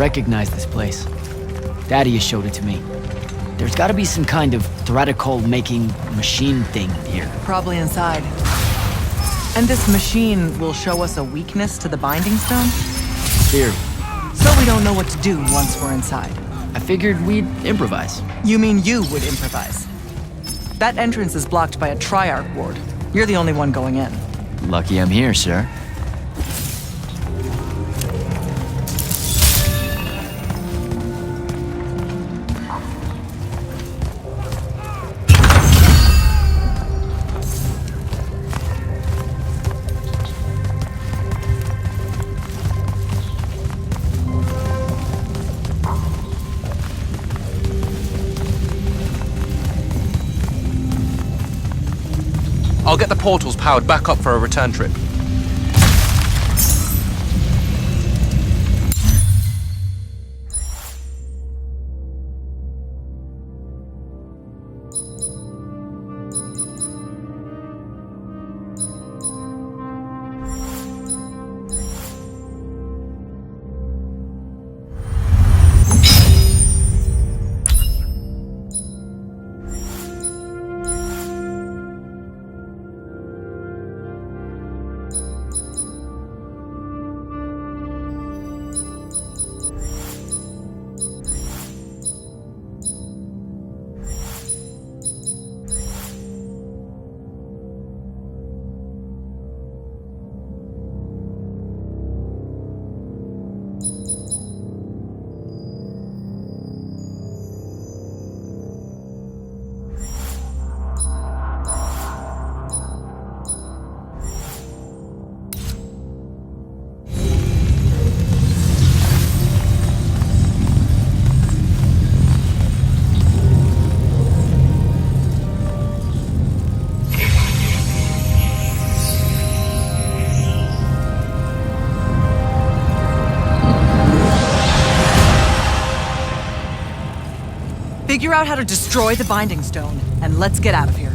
recognize this place. Daddy has showed it to me. There's gotta be some kind of theoretical-making machine thing here. Probably inside. And this machine will show us a weakness to the Binding Stone? Theory. So we don't know what to do once we're inside. I figured we'd improvise. You mean you would improvise? That entrance is blocked by a Triarch ward. You're the only one going in. Lucky I'm here, sir. I'll get the portals powered back up for a return trip. Figure out how to destroy the Binding Stone, and let's get out of here.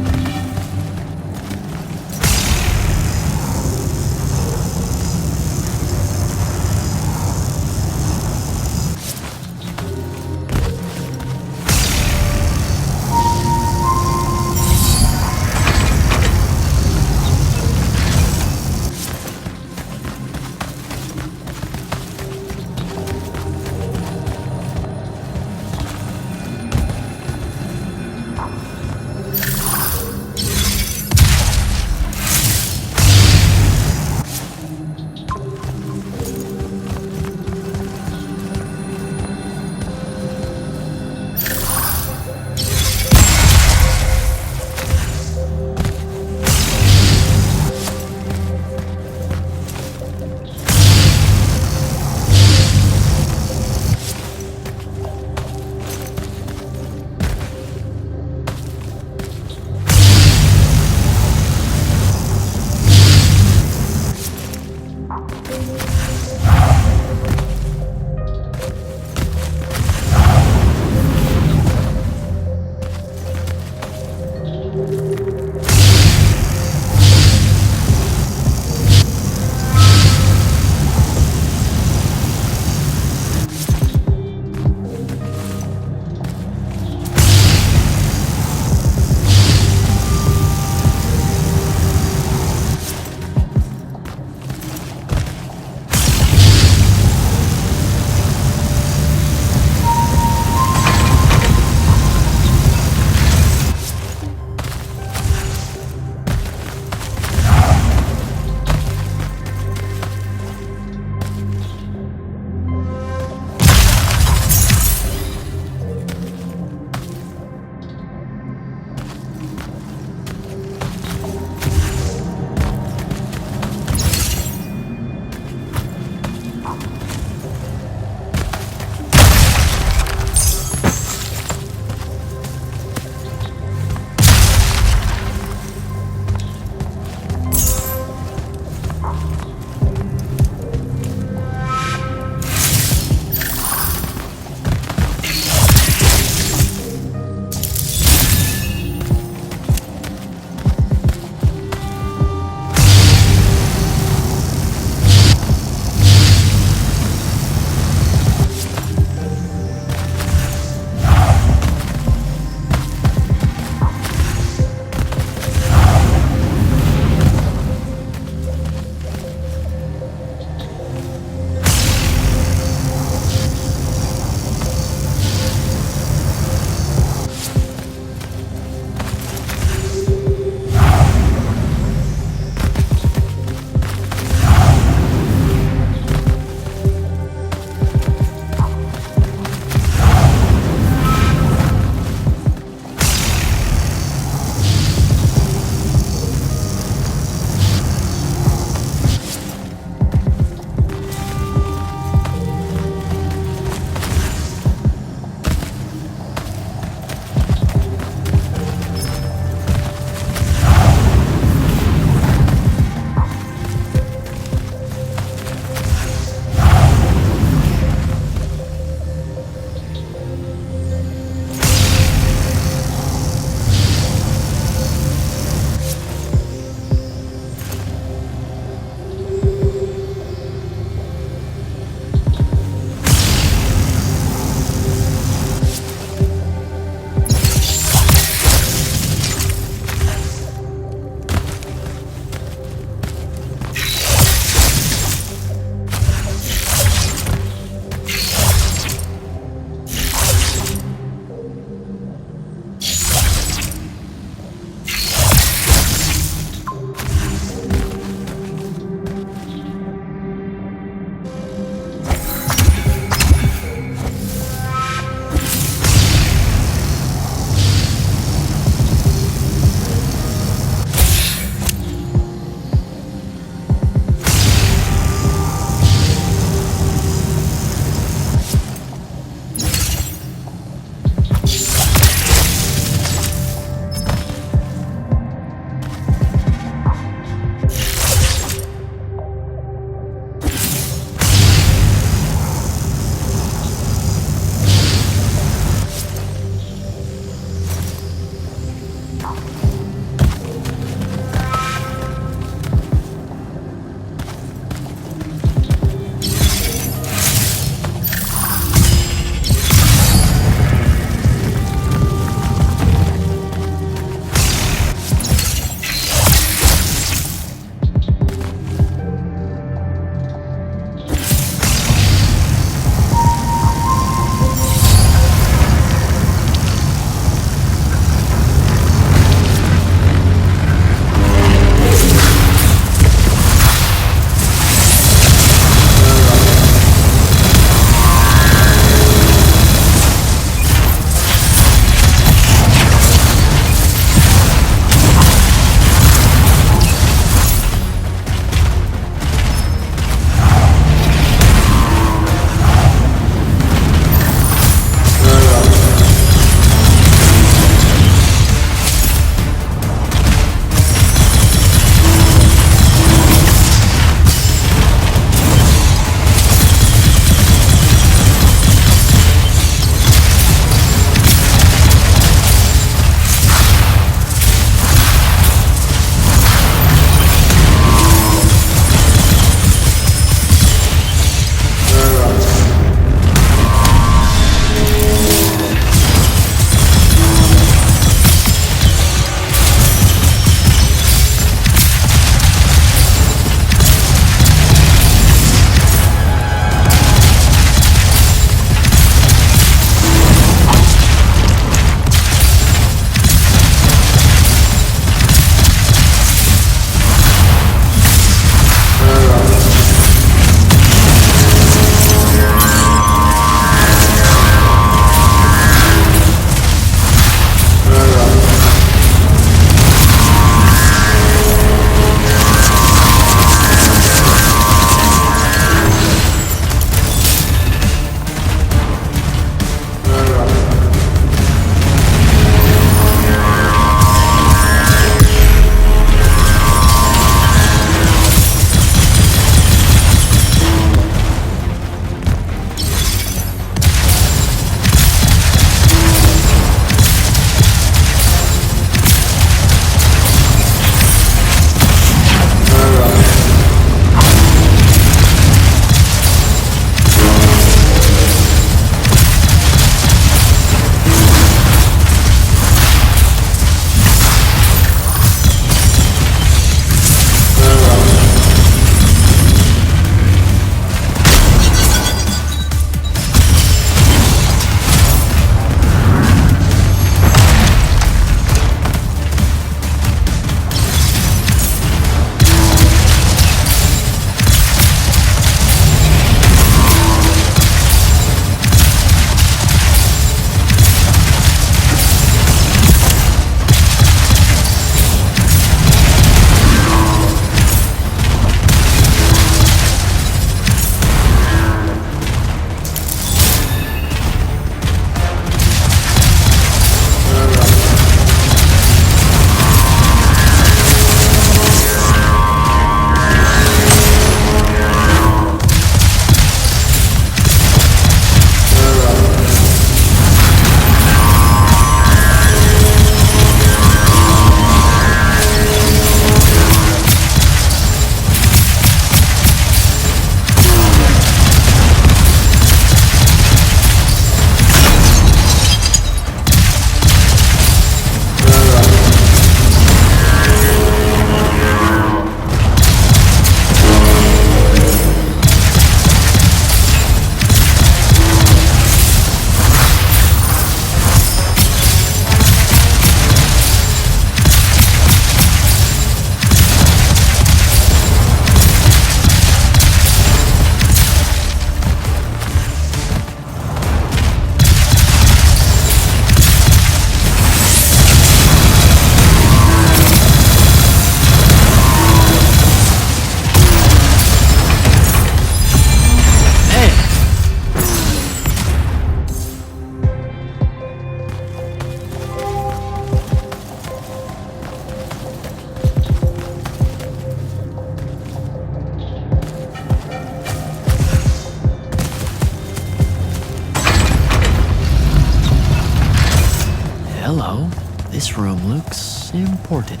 Looks important.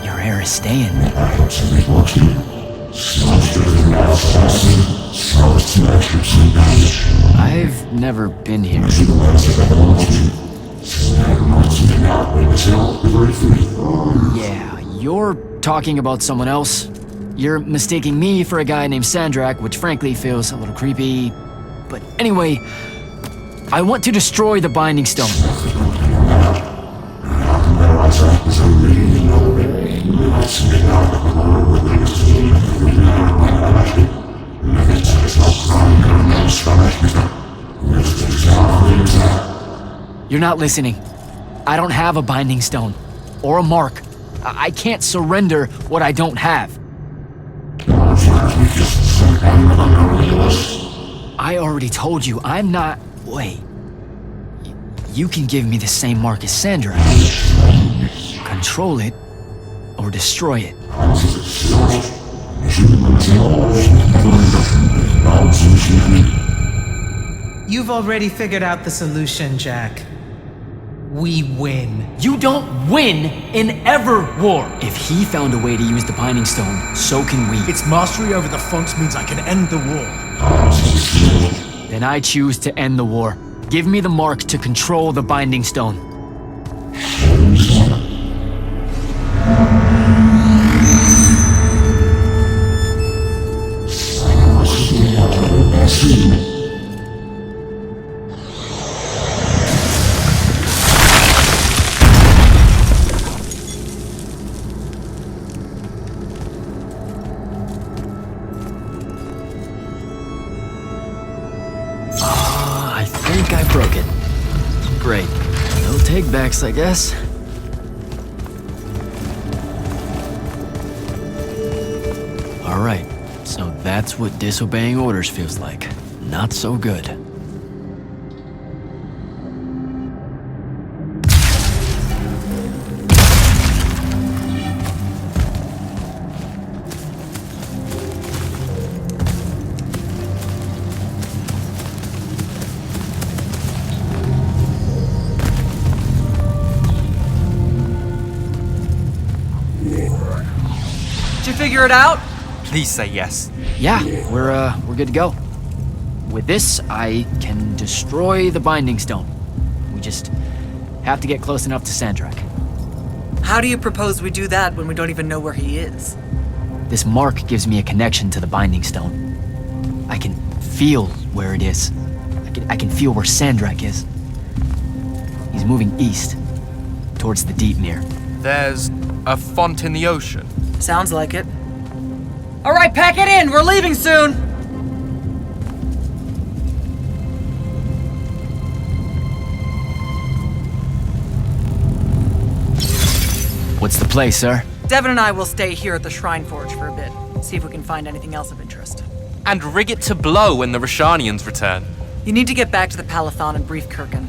Your hair is staying. I've never been here. Yeah, you're talking about someone else. You're mistaking me for a guy named Sandrak, which frankly feels a little creepy. But anyway, I want to destroy the Binding Stone. You're not listening. I don't have a Binding Stone. Or a mark. I can't surrender what I don't have. I already told you, I'm not... Wait. You can give me the same mark as Sandra. Control it, or destroy it. You've already figured out the solution, Jack. We win. You don't win in ever war. If he found a way to use the Binding Stone, so can we. Its mastery over the fonts means I can end the war. Then I choose to end the war. Give me the mark to control the Binding Stone. I think I broke it. Great. No take-backs, I guess. Alright, so that's what disobeying orders feels like. Not so good. Did you figure it out? Please say yes. Yeah, we're good to go. With this, I can destroy the Binding Stone. We just have to get close enough to Sandrak. How do you propose we do that when we don't even know where he is? This mark gives me a connection to the Binding Stone. I can feel where it is. I can feel where Sandrak is. He's moving east, towards the deep mirror. There's a font in the ocean. Sounds like it. All right, pack it in. We're leaving soon. What's the play, sir? Devin and I will stay here at the Shrineforge for a bit. See if we can find anything else of interest. And rig it to blow when the Rashanians return. You need to get back to the Palathon and brief Kirkin.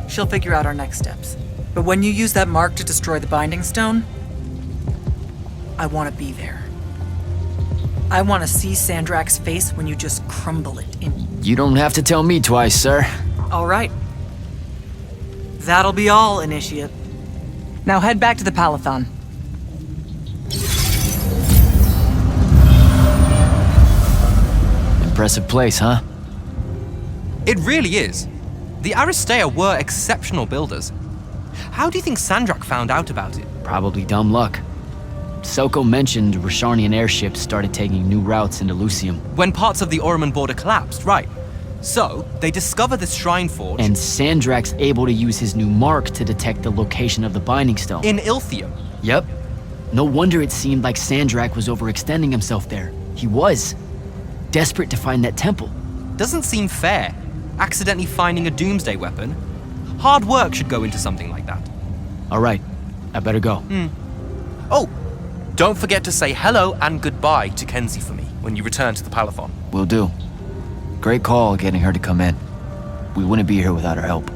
She'll figure out our next steps. But when you use that mark to destroy the Binding Stone, I want to be there. I want to see Sandrak's face when you just crumble it in. You don't have to tell me twice, sir. All right. That'll be all, Initiate. Now head back to the Palathon. Impressive place, huh? It really is. The Aristeia were exceptional builders. How do you think Sandrak found out about it? Probably dumb luck. Selko mentioned Rashanian airships started taking new routes into Lucium. When parts of the Orman border collapsed, right. So, they discover this Shrineforge... And Sandrak's able to use his new mark to detect the location of the Binding Stone. in Ilthium. Yep. No wonder it seemed like Sandrak was overextending himself there. He was. Desperate to find that temple. Doesn't seem fair. Accidentally finding a doomsday weapon. Hard work should go into something like that. Alright, I better go. Oh, don't forget to say hello and goodbye to Kenzie for me when you return to the Palathon. Will do. Great call getting her to come in. we wouldn't be here without her help.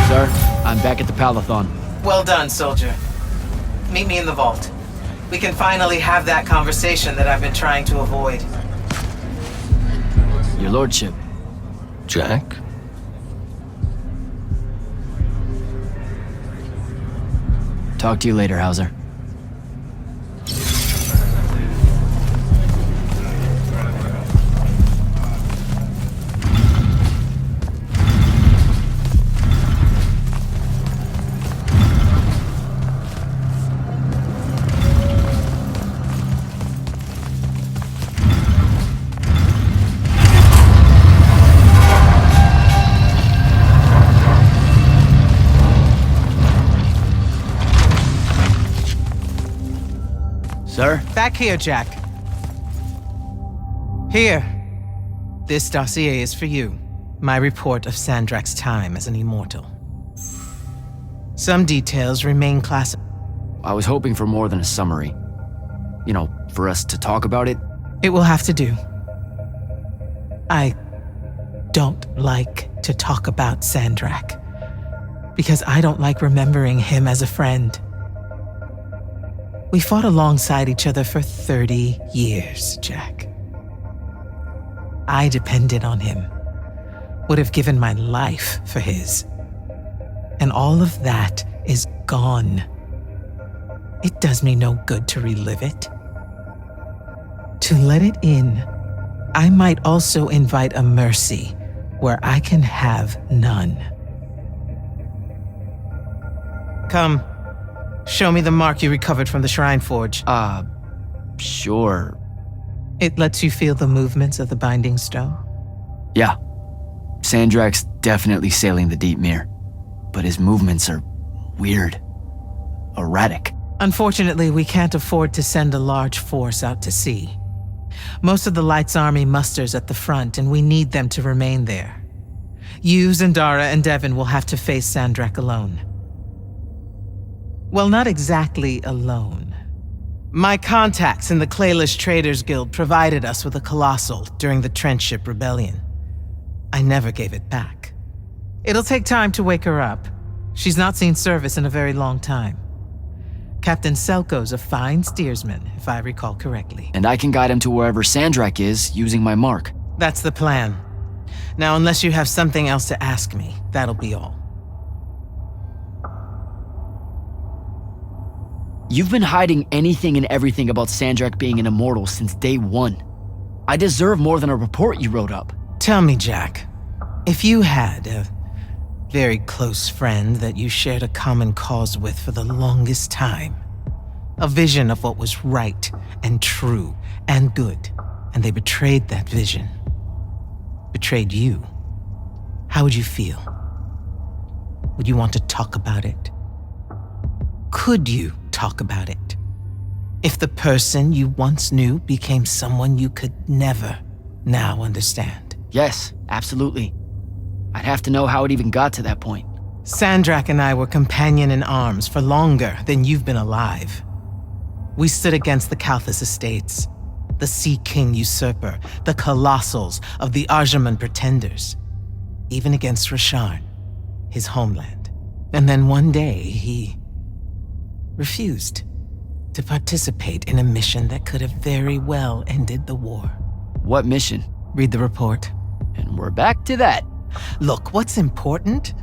Sir, I'm back at the Palathon. Well done, soldier. Meet me in the vault. We can finally have that conversation that I've been trying to avoid. Your lordship. Jack? Talk to you later, Hauser. Sir? Back here, Jack. Here. This dossier is for you. My report of Sandrak's time as an immortal. Some details remain classified. I was hoping for more than a summary. You know, for us to talk about it. It will have to do. I don't like to talk about Sandrak, because I don't like remembering him as a friend. We fought alongside each other for 30 years, Jack. I depended on him, would have given my life for his. And all of that is gone. It does me no good to relive it. To let it in, I might also invite a mercy where I can have none. Come. Show me the mark you recovered from the Shrineforge. Sure. It lets you feel the movements of the Binding Stone? Yeah. Sandrak's definitely sailing the deep mirror, but his movements are weird. Erratic. Unfortunately, we can't afford to send a large force out to sea. Most of the Light's army musters at the front, and we need them to remain there. You, Zendara, and Devon will have to face Sandrak alone. Well, not exactly alone. My contacts in the Clayless Traders Guild provided us with a colossal during the Trenchship Rebellion. I never gave it back. It'll take time to wake her up. She's not seen service in a very long time. Captain Selko's a fine steersman, if I recall correctly. And I can guide him to wherever Sandrak is using my mark. That's the plan. Now, unless you have something else to ask me, that'll be all. You've been hiding anything and everything about Sandrak being an immortal since day one. I deserve more than a report you wrote up. Tell me, Jack, if you had a very close friend that you shared a common cause with for the longest time, a vision of what was right and true and good, and they betrayed that vision, betrayed you, how would you feel? Would you want to talk about it? Could you talk about it? If the person you once knew became someone you could never now understand? Yes, absolutely. I'd have to know how it even got to that point. Sandrak and I were companion in arms for longer than you've been alive. We stood against the Kalthus estates, the Sea King usurper, the colossals of the Arjaman pretenders, even against Rasharn, his homeland. And then one day, he refused to participate in a mission that could have very well ended the war. What mission? Read the report. And we're back to that. Look, what's important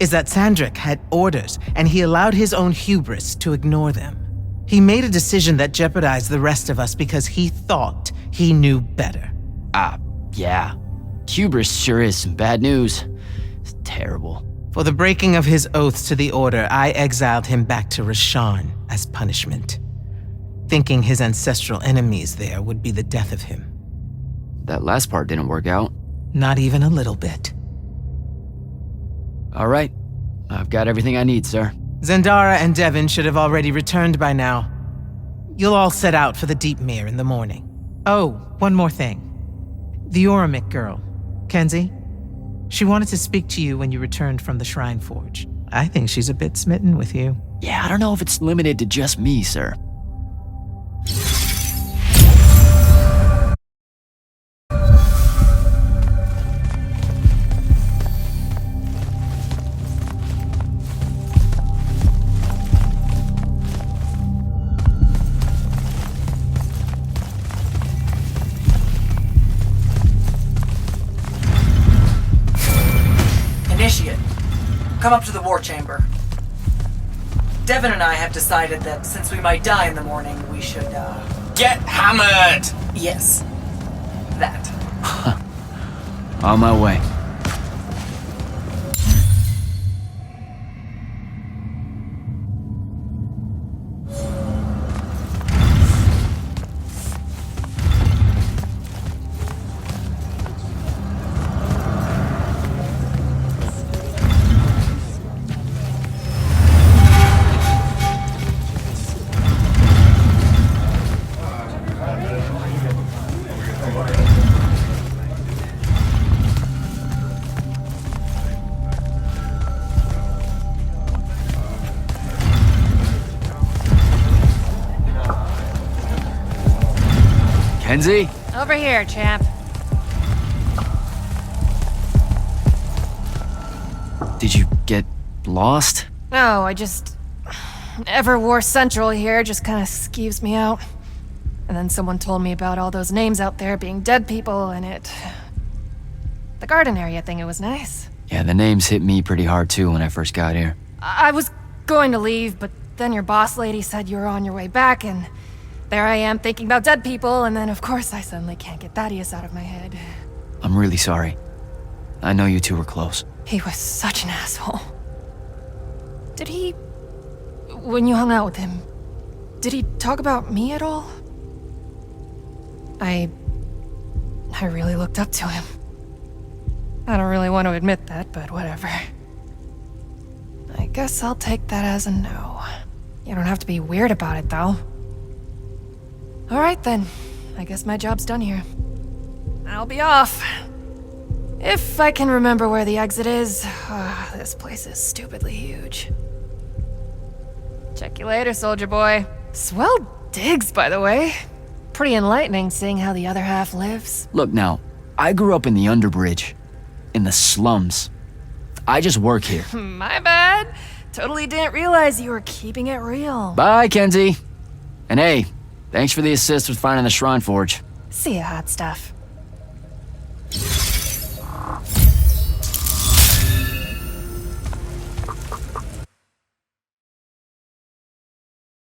is that Sandrak had orders, and he allowed his own hubris to ignore them. He made a decision that jeopardized the rest of us because he thought he knew better. Yeah. Hubris sure is some bad news. It's terrible. For the breaking of his oaths to the Order, I exiled him back to Rasharn as punishment, thinking his ancestral enemies there would be the death of him. That last part didn't work out. Not even a little bit. All right. I've got everything I need, sir. Zendara and Devin should have already returned by now. You'll all set out for the Deep Mere in the morning. Oh, one more thing. The Oromik girl, Kenzie. She wanted to speak to you when you returned from the Shrineforge. I think she's a bit smitten with you. Yeah, I don't know if it's limited to just me, sir. Initiate, come up to the war chamber. Devin and I have decided that since we might die in the morning, we should, Get hammered! yes. That. On my way. Kenzie? Over here, champ. Did you get lost? No, I just... Everwar Central here just kind of skeeves me out. And then someone told me about all those names out there being dead people, and it... The garden area thing, it was nice. Yeah, the names hit me pretty hard too when I first got here. I was going to leave, but then your boss lady said you were on your way back, and... There I am thinking about dead people, and then of course I suddenly can't get Thaddeus out of my head. I'm really sorry. I know you two were close. He was such an asshole. Did he... When you hung out with him, did he talk about me at all? I really looked up to him. I don't really want to admit that, but whatever. I guess I'll take that as a no. You don't have to be weird about it, though. Alright then. I guess my job's done here. I'll be off. If I can remember where the exit is. This place is stupidly huge. Check you later, soldier boy. Swell digs, by the way. Pretty enlightening seeing how the other half lives. Look now, I grew up in the Underbridge. In the slums. I just work here. My bad. Totally didn't realize you were keeping it real. Bye, Kenzie. And hey, thanks for the assist with finding the Shrineforge. See ya, hot stuff.